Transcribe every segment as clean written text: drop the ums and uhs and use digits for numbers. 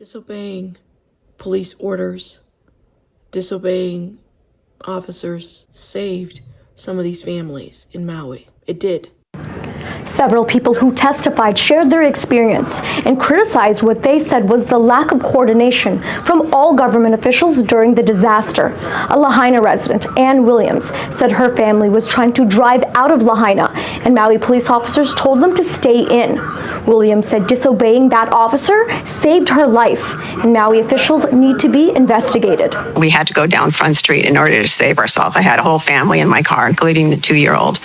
Disobeying police orders, disobeying officers saved some of these families in Maui. It did. Several people who testified shared their experience and criticized what they said was the lack of coordination from all government officials during the disaster. A LaHAINA resident, Ann Williams, said her family was trying to drive out of LaHAINA, and Maui police officers told them to stay in. Williams said disobeying that officer saved her life, and Maui officials need to be investigated. We had to go down Front Street in order to save ourselves. I had a whole family in my car, including the 2-year-old.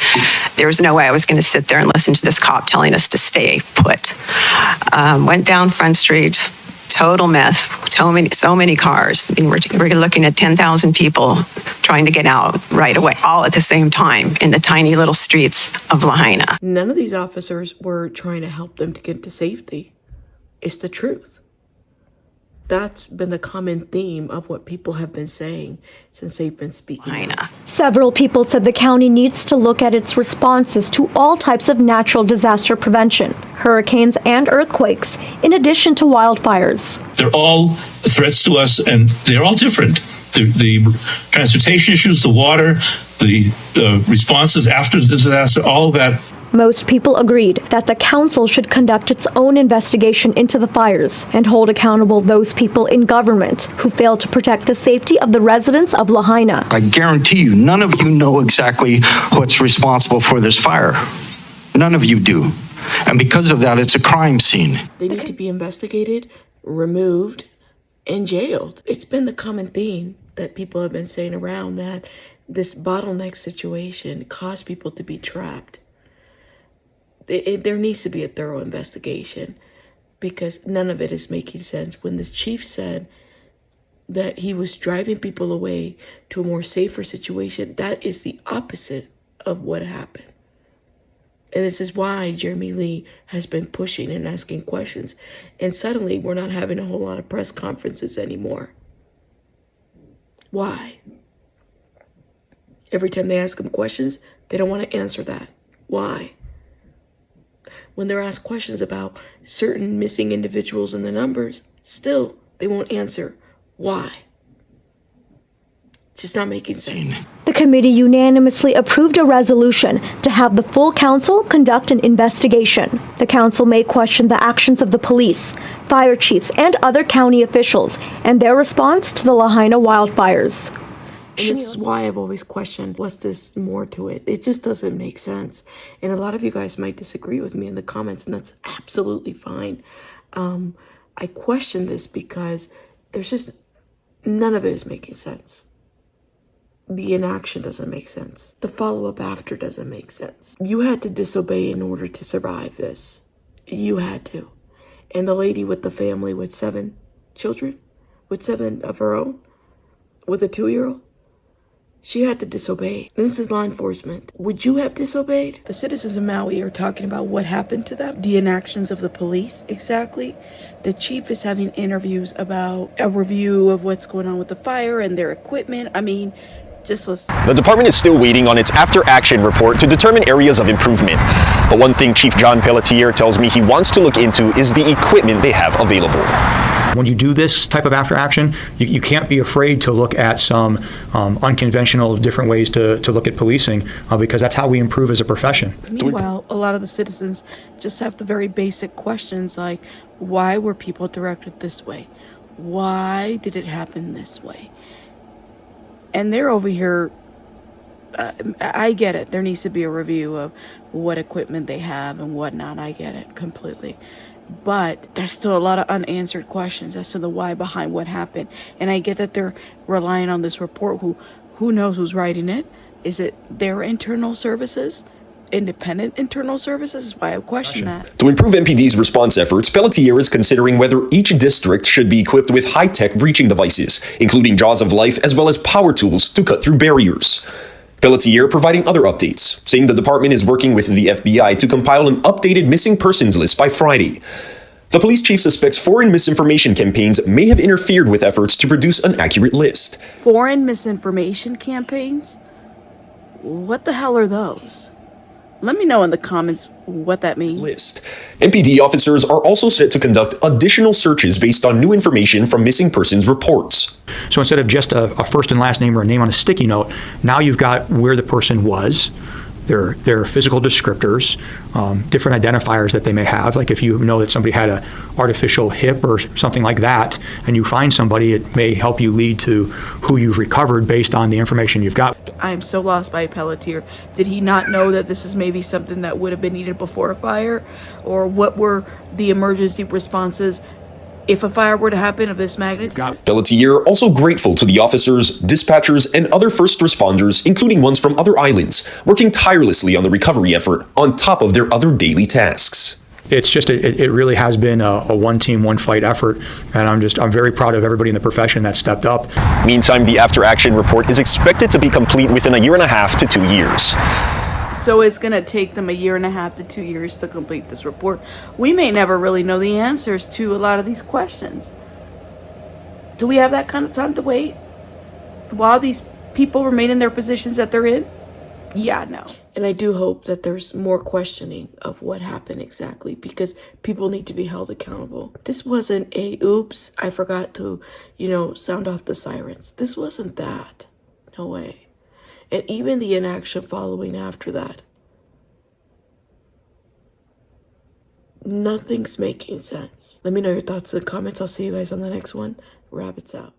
There was no way I was going to sit there and listen to this cop telling us to stay put. Went down Front Street, total mess, so many cars. I mean, we're looking at 10,000 people trying to get out right away, all at the same time in the tiny little streets of LaHAINA. None of these officers were trying to help them to get to safety. It's the truth. That's been the common theme of what people have been saying since they've been speaking. Several people said the county needs to look at its responses to all types of natural disaster prevention, hurricanes and earthquakes, in addition to wildfires. They're all threats to us, and they're all different. The transportation issues, the water, the responses after the disaster, all of that. Most people agreed that the council should conduct its own investigation into the fires and hold accountable those people in government who failed to protect the safety of the residents of LaHAINA. I guarantee you, none of you know exactly what's responsible for this fire. None of you do. And because of that, it's a crime scene. They need to be investigated, removed, and jailed. It's been the common theme that people have been saying around that this bottleneck situation caused people to be trapped. There needs to be a thorough investigation because none of it is making sense. When the chief said that he was driving people away to a more safer situation, that is the opposite of what happened. And this is why Jeremy Lee has been pushing and asking questions. And suddenly we're not having a whole lot of press conferences anymore. Why? Every time they ask him questions, they don't want to answer that. Why? When they're asked questions about certain missing individuals and the numbers, still they won't answer why. It's just not making sense. The committee unanimously approved a resolution to have the full council conduct an investigation. The council may question the actions of the police, fire chiefs, and other county officials and their response to the LaHAINA wildfires. And this is why I've always questioned, was this more to it? It just doesn't make sense. And a lot of you guys might disagree with me in the comments, and that's absolutely fine. I question this because there's just, none of it is making sense. The inaction doesn't make sense. The follow-up after doesn't make sense. You had to disobey in order to survive this. You had to. And the lady with the family with 7 children, with 7 of her own, with a 2-year-old, she had to disobey. And this is law enforcement. Would you have disobeyed? The citizens of Maui are talking about what happened to them, the inactions of the police, exactly. The chief is having interviews about a review of what's going on with the fire and their equipment. I mean, just listen. The department is still waiting on its after-action report to determine areas of improvement. But one thing Chief John Pelletier tells me he wants to look into is the equipment they have available. When you do this type of after action, you can't be afraid to look at some unconventional different ways to look at policing because that's how we improve as a profession. Meanwhile, a lot of the citizens just have the very basic questions like, why were people directed this way? Why did it happen this way? And they're over here, I get it. There needs to be a review of what equipment they have and whatnot. I get it completely. But there's still a lot of unanswered questions as to the why behind what happened. And I get that they're relying on this report. Who knows who's writing it? Is it their internal services? Independent internal services is why I question that. To improve MPD's response efforts, Pelletier is considering whether each district should be equipped with high-tech breaching devices, including jaws of life as well as power tools to cut through barriers. Pelletier providing other updates, saying the department is working with the FBI to compile an updated missing persons list by Friday. The police chief suspects foreign misinformation campaigns may have interfered with efforts to produce an accurate list. Foreign misinformation campaigns? What the hell are those? Let me know in the comments what that means. List. MPD officers are also set to conduct additional searches based on new information from missing persons reports. So instead of just a first and last name or a name on a sticky note, now you've got where the person was, their physical descriptors, different identifiers that they may have. Like if you know that somebody had an artificial hip or something like that, and you find somebody, it may help you lead to who you've recovered based on the information you've got. I am so lost by Pelletier. Did he not know that this is maybe something that would have been needed before a fire? Or what were the emergency responses if a fire were to happen of this magnitude? Pelletier also grateful to the officers, dispatchers, and other first responders, including ones from other islands, working tirelessly on the recovery effort on top of their other daily tasks. It's just, it really has been a one team, one fight effort, and I'm very proud of everybody in the profession that stepped up. Meantime, the after action report is expected to be complete within 1.5 to 2 years. So it's going to take them 1.5 to 2 years to complete this report. We may never really know the answers to a lot of these questions. Do we have that kind of time to wait while these people remain in their positions that they're in? Yeah, no. And I do hope that there's more questioning of what happened exactly, because people need to be held accountable. This wasn't a oops, I forgot to, sound off the sirens. This wasn't that. No way. And even the inaction following after that. Nothing's making sense. Let me know your thoughts in the comments. I'll see you guys on the next one. Rabbits out.